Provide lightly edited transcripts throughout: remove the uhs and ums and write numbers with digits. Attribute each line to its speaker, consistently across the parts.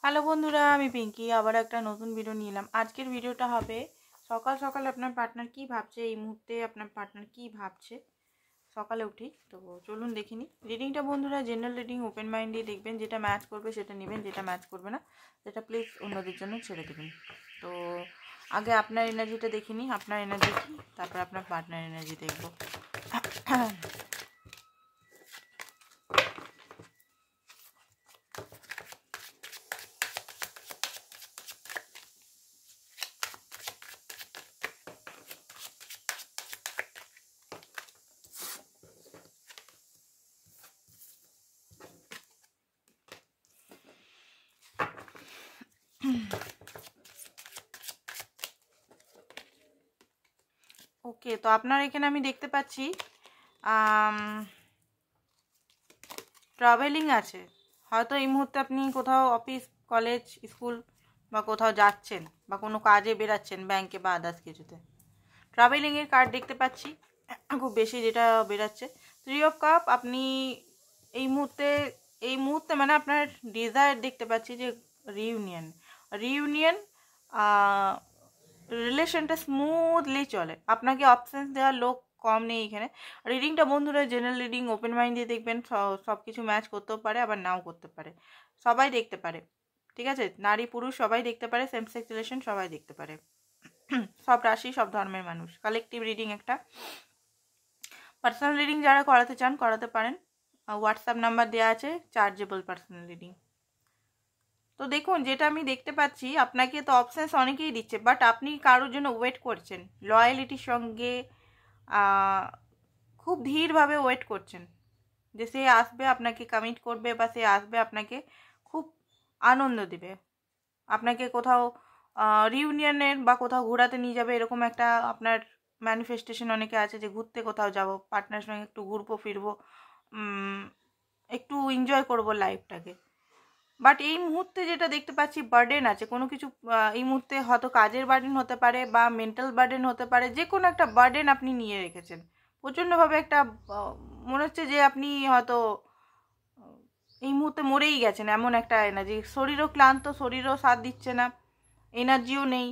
Speaker 1: Hello বন্ধুরা, আমি পিঙ্কি আবার একটা নতুন ভিডিও নিয়ে এলাম। আজকের ভিডিওটা হবে সকাল সকাল আপনার পার্টনার কি ভাবছে, এই মুহূর্তে আপনার পার্টনার কি ভাবছে সকালে উঠি। তো চলুন দেখিনি রিডিংটা। বন্ধুরা জেনারেল রিডিং, ওপেন মাইন্ড দিয়ে দেখবেন, যেটা ম্যাচ করবে সেটা নেবেন, যেটা ম্যাচ করবে না সেটা প্লিজ অন্যদের জন্য ছেড়ে দেবেন। তো আগে আপনার এনার্জিটা দেখিনি, আপনার এনার্জি কি, তারপর আপনার পার্টনার এনার্জি দেখব। ওকে, তো আপনার এখানে আমি দেখতে পাচ্ছি ট্রাভেলিং আছে। হয়তো এই মুহূর্তে আপনি কোথাও অফিস, কলেজ, স্কুল বা কোথাও যাচ্ছেন বা কোনো কাজে বেরাচ্ছেন, ব্যাংকে বা আদার্স কিছুতে। ট্রাভেলিংয়ের কার্ড দেখতে পাচ্ছি খুব বেশি, যেটা বেরাচ্ছে 3 অফ কাপ। আপনি এই মুহূর্তে মানে আপনার ডিজায়ার দেখতে পাচ্ছি যে রিউনিয়ন রিউনিয়ন রিলেশনটা স্মুথলি চলে। আপনাকে অপশানস দেওয়ার লোক কম নেই এখানে। রিডিংটা বন্ধুরা জেনারেল রিডিং, ওপেন মাইন্ড দিয়ে দেখবেন। সব কিছু ম্যাচ করতেও পারে, আবার নাও করতে পারে, সবাই দেখতে পারে। ঠিক আছে, নারী পুরুষ সবাই দেখতে পারে, সেম সেক্স রিলেশন সবাই দেখতে পারে, সব রাশি, সব ধর্মের মানুষ। কালেকটিভ রিডিং একটা। পার্সোনাল রিডিং যারা করাতে চান করাতে পারেন, হোয়াটসঅ্যাপ নাম্বার দেওয়া আছে, চার্জেবল পার্সোনাল রিডিং। তো দেখুন, যেটা আমি দেখতে পাচ্ছি, আপনাকে তো অপশানস অনেকেই দিচ্ছে, বাট আপনি কারোর জন্য ওয়েট করছেন লয়ালিটির সঙ্গে, খুব ধীরভাবে ওয়েট করছেন যে সে আসবে, আপনাকে কমিট করবে, বা সে আসবে আপনাকে খুব আনন্দ দেবে, আপনাকে কোথাও রিউনিয়নের বা কোথাও ঘোরাতে নিয়ে যাবে, এরকম একটা আপনার ম্যানিফেস্টেশন অনেকে আছে যে ঘুরতে কোথাও যাব, পার্টনার সঙ্গে একটু ঘুরবো ফিরবো, একটু এনজয় করবো লাইফটাকে। বাট এই মুহূর্তে যেটা দেখতে পাচ্ছি, বার্ডেন আছে কোনো কিছু। এই মুহূর্তে হয়তো কাজের বার্ডেন হতে পারে বা মেন্টাল বার্ডেন হতে পারে, যে কোনো একটা বার্ডেন আপনি নিয়ে রেখেছেন প্রচণ্ডভাবে। একটা মনে হচ্ছে যে আপনি হয়তো এই মুহূর্তে মরেই গেছেন, এমন একটা এনার্জি। শরীরও ক্লান্ত, শরীরও সাথ দিচ্ছে না, এনার্জিও নেই,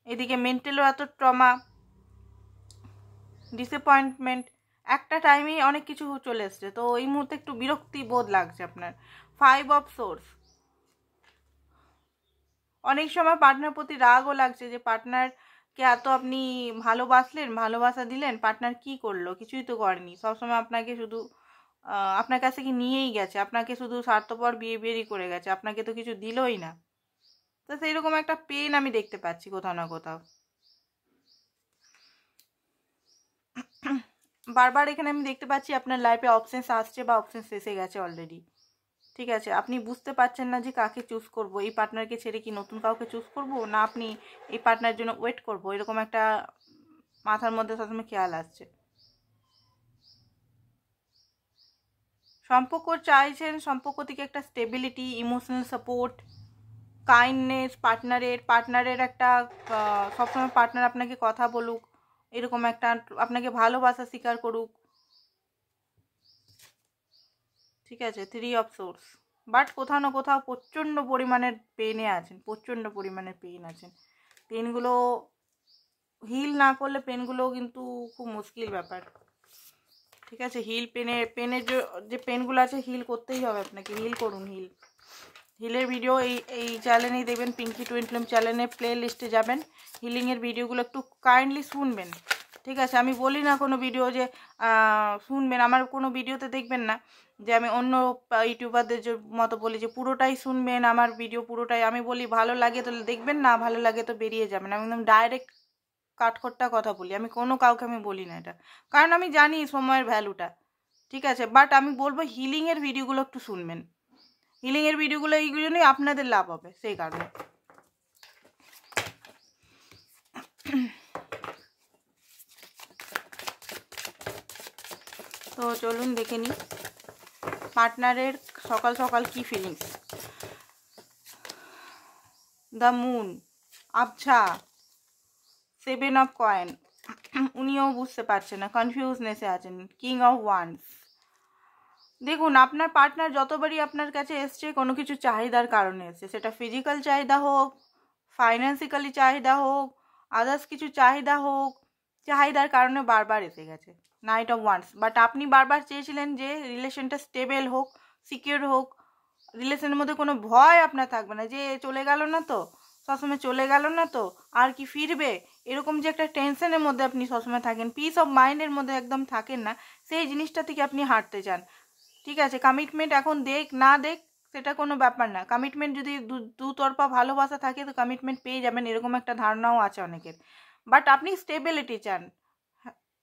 Speaker 1: এদিকে মেন্টালও এত ট্রমা, ডিসঅ্যাপয়েন্টমেন্ট, একটা টাইমেই অনেক কিছু চলে এসছে। তো এই মুহূর্তে একটু বিরক্তি বোধ লাগছে আপনার। 5 অফ সোর্স। অনেক সময় পার্টনার প্রতি রাগও লাগছে যে পার্টনারকে এত আপনি ভালোবাসলেন, ভালোবাসা দিলেন, পার্টনার কি করলো, কিছুই তো করেনি, সবসময় আপনাকে শুধু আপনার কাছে কি নিয়েই গেছে, আপনাকে শুধু স্বার্থপর বিহেভিয়ারই করে গেছে, আপনাকে তো কিছু দিলই না। তো সেই রকম একটা পেন আমি দেখতে পাচ্ছি কোথাও না কোথাও। বারবার এখানে আমি দেখতে পাচ্ছি আপনার লাইফে অপশনস আসছে বা অপশনস এসে গেছে অলরেডি। ঠিক আছে, আপনি বুঝতে পারছেন না যে কাকে চুজ করব, এই পার্টনারকে ছেড়ে কি নতুন কাউকে চুজ করব, না আপনি এই পার্টনারের জন্য ওয়েট করব, এরকম একটা মাথার মধ্যে সবসময় খেয়াল আসছে। সম্পর্ক চাইছেন, সম্পর্ক থেকে একটা স্টেবিলিটি, ইমোশনাল সাপোর্ট, কাইন্ডনেস, পার্টনারের একটা সবসময় পার্টনার আপনাকে কথা বলুক, এরকম একটা আপনাকে ভালোবাসা স্বীকার করুক। ঠিক আছে, 3 অফ সোর্স। বাট কোথাও না কোথাও প্রচণ্ড পরিমাণের পেনে আছেন, প্রচণ্ড পরিমাণের পেন আছেন। পেনগুলো হিল না করলে পেনগুলো কিন্তু খুব মুশকিল ব্যাপার। ঠিক আছে, পেনের যে পেনগুলো আছে হিল করতেই হবে আপনাকে, হিল করুন। হিলের ভিডিও এই চ্যানেলেই দেখবেন, পিঙ্কি টুইন ফিল্ম চ্যানেলে প্লে লিস্টে যাবেন, হিলিংয়ের ভিডিওগুলো একটু কাইন্ডলি শুনবেন। ঠিক আছে, আমি বলি না কোনো ভিডিও যে শুনবেন, আমার কোনো ভিডিওতে দেখবেন না যে আমি অন্য ইউটিউবারদের যে মতো বলি যে পুরোটাই শুনবেন আমার ভিডিও পুরোটাই। আমি বলি ভালো লাগে তো দেখবেন, না ভালো লাগে তো বেরিয়ে যাবেন। আমি একদম ডাইরেক্ট কাঠখোট্টা কথা বলি, আমি কোনো কাউকে আমি বলি না এটা, কারণ আমি জানি সময়ের ভ্যালুটা। ঠিক আছে, বাট আমি বলবো হিলিংয়ের ভিডিওগুলো একটু শুনবেন, হিলিংয়ের ভিডিওগুলো এই জন্যই আপনাদের লাভ হবে, সেই কারণে। তো চলুন দেখে নিই পার্টনারের সকাল সকাল কি ফিলিংস। দ্য মুন, আবছা, 7 অফ কয়েন, উনিও বুঝতে পারছেন না, কনফিউজনেসে আছেন। কিং অফ ওয়ান্স, দেখুন আপনার পার্টনার যতবারই আপনার কাছে এসছে কোনো কিছু চাহিদার কারণে এসছে, সেটা ফিজিক্যাল চাহিদা হোক, ফাইন্যান্সিক্যালি চাহিদা হোক, আদার্স কিছু চাহিদা হোক, চাহিদার কারণে বারবার এসে গেছে নাইট অফ ওয়ান্স। বাট আপনি বারবার চেয়েছিলেন যে রিলেশনটা স্টেবল হোক, সিকিউর হোক, রিলেশনের মধ্যে কোনো ভয় আপনার থাকবে না, যে চলে গেল না তো, সবসময় চলে গেল না তো, আর কি ফিরবে, এরকম যে একটা টেনশনের মধ্যে আপনি সবসময় থাকেন, পিস অফ মাইন্ডের মধ্যে একদম থাকেন না, সেই জিনিসটা থেকে আপনি হাঁটতে চান। ঠিক আছে, কমিটমেন্ট এখন দেখ না দেখ সেটা কোনো ব্যাপার না, কমিটমেন্ট যদি দুতরফা ভালোবাসা থাকে তো কমিটমেন্ট পেয়ে যাবেন, এরকম একটা ধারণাও আছে অনেকের। বাট আপনি স্টেবিলিটি চান,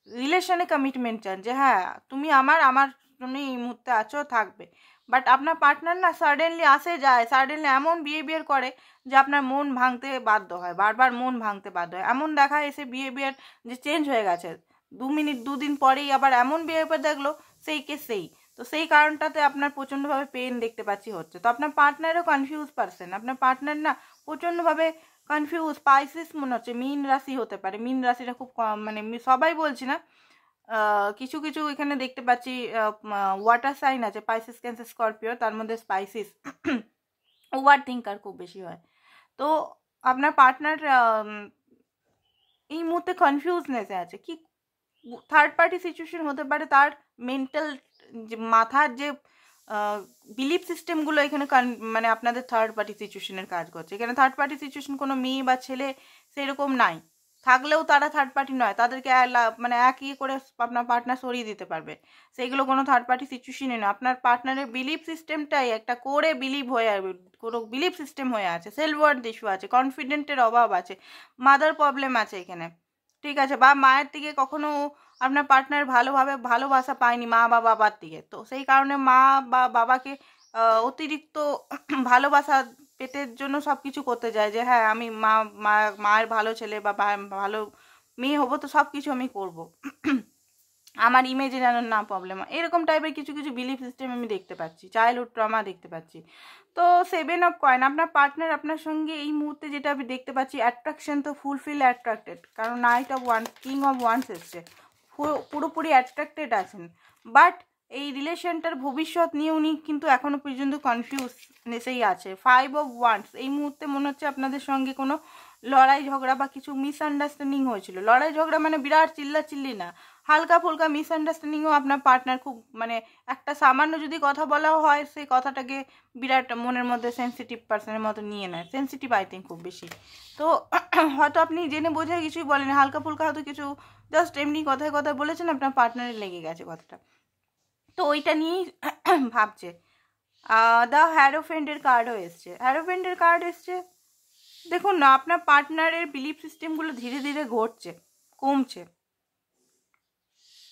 Speaker 1: রিলেশনে কমিটমেন্ট চান, যে হ্যাঁ তুমি আমার তুমি এই মুহূর্তে আছো, থাকবে। বাট আপনার পার্টনার না সাডেনলি আসে যায়, সাডেনলি এমন বিহেভিয়ার করে যে আপনার মন ভাঙতে বাধ্য হয়, বারবার মন ভাঙতে বাধ্য হয়। এমন দেখায় এসে বিহেভিয়ার যে চেঞ্জ হয়ে গেছে, 2 মিনিট 2 দিন পরেই আবার এমন বিহেভিয়ার দেখলো সেই কে সেই। তো সেই কারণটাতে আপনার প্রচণ্ডভাবে পেন দেখতে পাচ্ছি হচ্ছে। তো আপনার পার্টনারও কনফিউজ পারসন, আপনার পার্টনার না প্রচণ্ডভাবে কনফিউজ। স্পাইসিস মনে হচ্ছে, মীন রাশি হতে পারে, মীন রাশিটা খুব কম, মানে সবাই বলছি না, কিছু কিছু এখানে দেখতে পাচ্ছি ওয়াটার সাইন আছে, পাইসিস, ক্যান্সার, স্করপিও, তার মধ্যে স্পাইসিস ওভার থিঙ্কার খুব বেশি হয়। তো আপনার পার্টনার এই মুহূর্তে কনফিউজনেসে আছে, কি থার্ড পার্টি সিচুয়েশন হতে পারে, তার মেন্টাল যে মাথার যে বিলিফ সিস্টেমগুলো এখানে মানে আপনাদের থার্ড পার্টি সিচুয়েশনের কাজ করছে। এখানে থার্ড পার্টি সিচুয়েশন কোনো মেয়ে বা ছেলে সেরকম নাই, থাকলেও তারা থার্ড পার্টি নয়, তাদেরকে মানে একই করে আপনার পার্টনার সরিয়ে দিতে পারবে, সেইগুলো কোনো থার্ড পার্টি সিচুয়েশনই নয়। আপনার পার্টনারের বিলিফ সিস্টেমটাই একটা করে কোনো বিলিফ সিস্টেম হয়ে আছে, সেলফ ওয়ার্থ ইস্যু আছে, কনফিডেন্টের অভাব আছে, মাদার প্রবলেম আছে এখানে। ঠিক আছে, বা মায়ের থেকে কখনো আপনার পার্টনার ভালোভাবে ভালোবাসা পায়নি মা বা বাবার থেকে, তো সেই কারণে মা বা বাবাকে অতিরিক্ত ভালোবাসা পেতে জন্য সব কিছু করতে যায়, যে হ্যাঁ আমি মায়ের ভালো ছেলে বা ভালো মেয়ে হবো, তো সব কিছু আমি করব, আমার ইমেজে যেন না প্রবলেম হয়, এরকম টাইপের কিছু কিছু বিলিফ সিস্টেম আমি দেখতে পাচ্ছি, চাইল্ডহুড ট্রমা দেখতে পাচ্ছি। তো 7 অফ কয়েন, আপনার পার্টনার আপনার সঙ্গে এই মুহূর্তে যেটা আমি দেখতে পাচ্ছি, অ্যাট্রাকশন তো ফুলফিল অ্যাট্রাক্টেড, কারণ night of wands, king of wands এসছে, পুরোপুরি অ্যাট্রাক্টেড আছেন। বাট এই রিলেশনটার ভবিষ্যৎ নিয়ে উনি কিন্তু এখনও পর্যন্ত কনফিউজনেসেই আছে। 5 অফ ওয়ান্স, এই মুহূর্তে মনে হচ্ছে আপনাদের সঙ্গে কোনো লড়াই ঝগড়া বা কিছু মিসআন্ডারস্ট্যান্ডিং হয়েছিল। লড়াই ঝগড়া মানে বিরাট চিল্লাচিল্লি না, হালকা ফুলকা মিসআন্ডারস্ট্যান্ডিংও আপনার পার্টনার খুব, মানে একটা সামান্য যদি কথা বলাও হয় সেই কথাটাকে বিরাট মনের মধ্যে সেন্সিটিভ পার্সনের মতো নিয়ে নেয়, সেন্সিটিভ আই থিঙ্ক খুব বেশি। তো হয়তো আপনি জেনে বোঝে কিছুই বলেন, হালকা ফুলকা হয়তো কিছু জাস্ট এমনি কথায় কথায় বলেছেন, আপনার পার্টনারের লেগে গেছে কথাটা, তো ওইটা নিয়েই ভাবছে। দ্য হ্যারোফেন্টের কার্ডও এসছে, হ্যারোফেন্টের কার্ড এসছে। দেখুন না, আপনার পার্টনারের বিলিফ সিস্টেমগুলো ধীরে ধীরে ঘটছে, কমছে।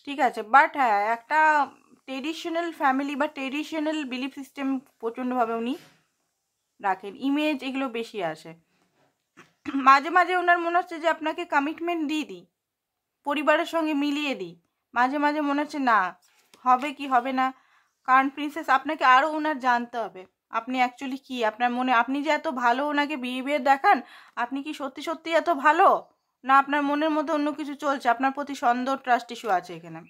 Speaker 1: ঠিক আছে, বাট হ্যাঁ একটা ট্রেডিশনাল ফ্যামিলি বা ট্রেডিশনাল বিলিফ সিস্টেম প্রচণ্ডভাবে উনি রাখেন, ইমেজ এগুলো বেশি আসে। মাঝে মাঝে ওনার মনে হচ্ছে যে আপনাকে কমিটমেন্ট দিয়ে দিই, পরিবারের সঙ্গে মিলিয়ে দিই, মাঝে মাঝে মনে হচ্ছে না হবে কি হবে না, কারণ প্রিন্সেস আপনাকে আরও ওনার জানতে হবে, আপনি অ্যাকচুয়ালি কি, আপনার মনে, আপনি যে এত ভালো ওনাকে বিহেভিয়ার দেখান, আপনি কি সত্যি সত্যি এত ভালো, না আপনার মনের মধ্যে অন্য কিছু চলছে, আপনার প্রতি সন্দেহ, ট্রাস্ট ইস্যু আছে এখানে।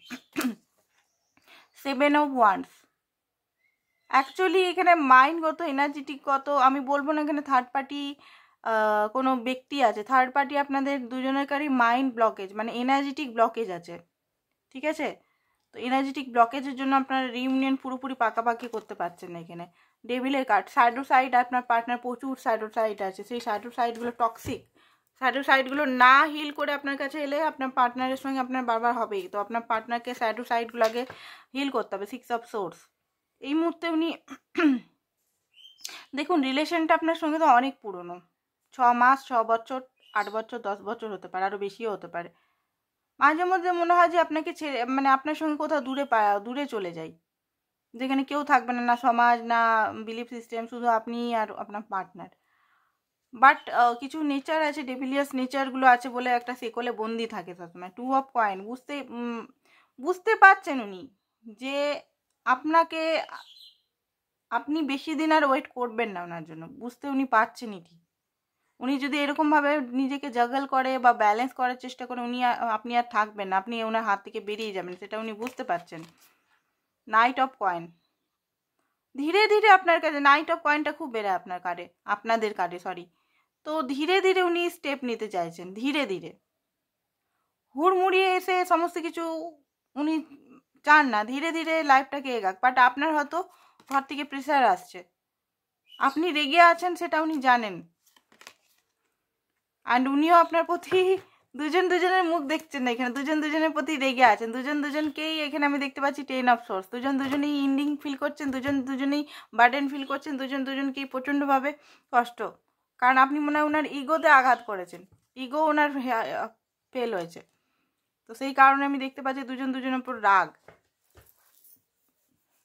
Speaker 1: 7 অফ ওয়ান্স, অ্যাকচুয়ালি এখানে মাইন্ডগত, এনার্জেটিকগত, আমি বলবো না এখানে থার্ড পার্টি কোনো ব্যক্তি আছে, থার্ড পার্টি আপনাদের দুজনেরকারই মাইন্ড ব্লকেজ, মানে এনার্জেটিক ব্লকেজ আছে। ঠিক আছে, তো এনার্জেটিক ব্লকেজের জন্য আপনার রিউনিয়ন পুরোপুরি পাকাপাকি করতে পারছেন না এখানে। ডেভিলের কার্ড, সাইডোসাইড, আপনার পার্টনার প্রচুর সাইডোসাইড আছে, সেই সাইডোসাইডগুলো টক্সিক, সাইডোসাইডগুলো না হিল করে আপনার কাছে এলে আপনার পার্টনারের সঙ্গে আপনার বারবার হবেই, তো আপনার পার্টনারকে সাইডোসাইডগুলো আগে হিল করতে হবে। 6 অফ সোর্স, এই মুহূর্তে উনি দেখুন রিলেশনটা আপনার সঙ্গে তো অনেক পুরনো, 6 মাস, 6 বছর, 8 বছর, 10 বছর হতে পারে, আরও বেশিও হতে পারে। মাঝে মধ্যে মনে হয় যে আপনাকে ছেড়ে, মানে আপনার সঙ্গে কোথাও দূরে চলে যাই, যেখানে কেউ থাকবে না, না সমাজ, না বিলিফ সিস্টেম, শুধু আপনি আর আপনার পার্টনার। বাট কিছু নেচার আছে, ডেভিলিয়াস নেচারগুলো আছে বলে একটা সেকলে বন্দি থাকে সবসময়। 2 অফ কয়েন, বুঝতে পারছেন উনি যে আপনাকে, আপনি বেশি দিন আর ওয়েট করবেন না ওনার জন্য, বুঝতে উনি পারছেনই ঠিক। উনি যদি এরকমভাবে নিজেকে জাগল করে বা ব্যালেন্স করার চেষ্টা করে, আপনি আর থাকবেন না, আপনি ওনার হাত থেকে বেরিয়ে যাবেন, সেটা উনি বুঝতে পারছেন। 9 অফ কয়েন, ধীরে ধীরে আপনার কাছে নাইট অফ কয়েনটা খুব বেড়ে আপনার কার্ডে, আপনাদের কার্ডে সরি। তো ধীরে ধীরে উনি স্টেপ নিতে চাইছেন, ধীরে ধীরে, হুড়মুড়িয়ে এসে সমস্ত কিছু উনি চান না, ধীরে ধীরে লাইফটাকে এগাক। বাট আপনার হয়তো ঘর থেকে প্রেশার আসছে, আপনি রেগে আছেন সেটা উনি জানেন, অ্যান্ড উনিও আপনার প্রতি দুজন দুজনের মুখ দেখছেন না এখানে, দুজন দুজনের প্রতি রেগে আছেন, দুজন দুজনকেই এখানে আমি দেখতে পাচ্ছি 10 অফ সোর্স। দুজন দুজনেই ইন্ডিং ফিল করছেন, দুজন দুজনেই বার্ডেন ফিল করছেন, দুজন দুজনকেই প্রচণ্ডভাবে কষ্ট, কারণ আপনি মনে হয় ওনার ইগোতে আঘাত করেছেন, ইগো ওনার ফেল হয়েছে। তো সেই কারণে আমি দেখতে পাচ্ছি দুজন দুজনের উপর রাগ।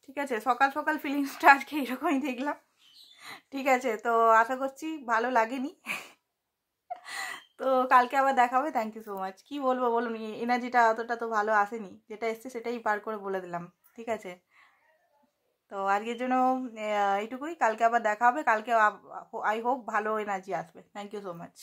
Speaker 1: ঠিক আছে, সকাল সকাল ফিলিংসটা আজকে এরকমই দেখলাম। ঠিক আছে, তো আশা করছি ভালো লাগেনি। তো কালকে আবার দেখা হবে। Thank you so much. কি বলবো বলুন, এনার্জিটা অতটা তো ভালো আসেনি, যেটা এসছে সেটাই পার করে বলে দিলাম। ঠিক আছে, তো আজকের জন্য এইটুকুই, কালকে আবার দেখা হবে। কালকে আই হোপ ভালো এনার্জি আসবে। Thank you so much.